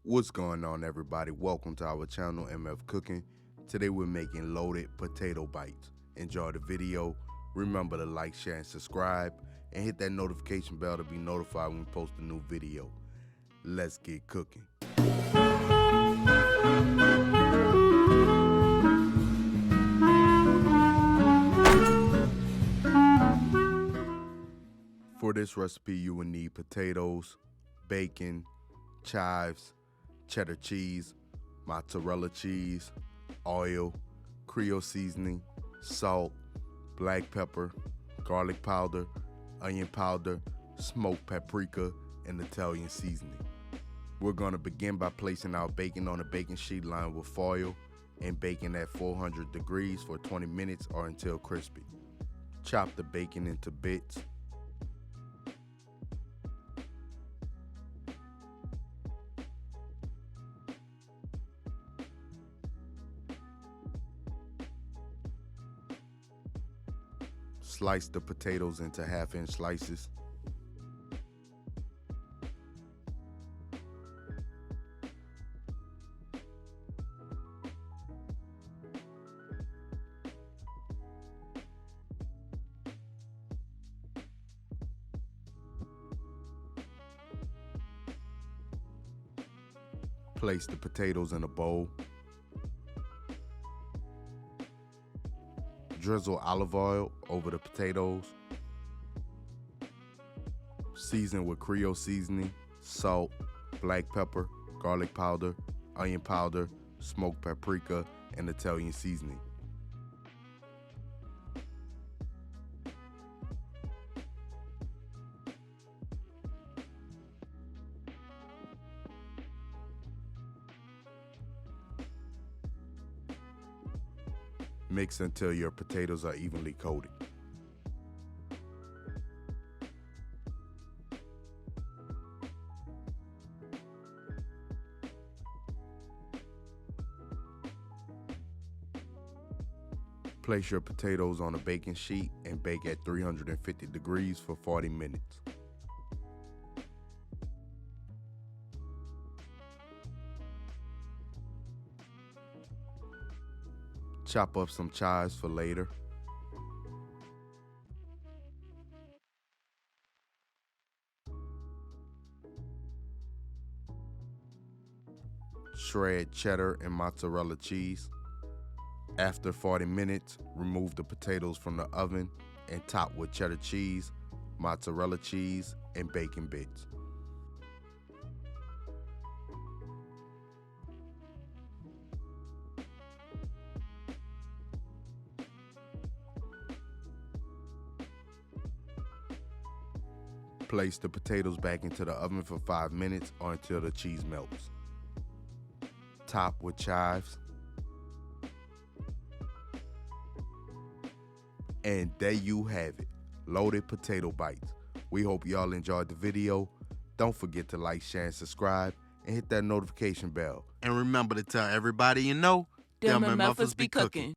What's going on, everybody? Welcome to our channel, MF Cooking. Today we're making loaded potato bites. Enjoy the video. Remember to like, share, and subscribe, and hit that notification bell to be notified when we post a new video. Let's get cooking. For this recipe, you will need potatoes, bacon, chives, cheddar cheese, mozzarella cheese, oil, Creole seasoning, salt, black pepper, garlic powder, onion powder, smoked paprika, and Italian seasoning. We're going to begin by placing our bacon on a baking sheet lined with foil and baking at 400 degrees for 20 minutes or until crispy. Chop the bacon into bits. Slice the potatoes into half-inch slices. Place the potatoes in a bowl. Drizzle olive oil over the potatoes. Season with Creole seasoning, salt, black pepper, garlic powder, onion powder, smoked paprika, and Italian seasoning. Mix until your potatoes are evenly coated. Place your potatoes on a baking sheet and bake at 350 degrees for 40 minutes. Chop up some chives for later. Shred cheddar and mozzarella cheese. After 40 minutes, remove the potatoes from the oven and top with cheddar cheese, mozzarella cheese, and bacon bits. Place the potatoes back into the oven for 5 minutes or until the cheese melts. Top with chives. And there you have it, loaded potato bites. We hope y'all enjoyed the video. Don't forget to like, share, and subscribe, and hit that notification bell. And remember to tell everybody you know, them MFers be cooking.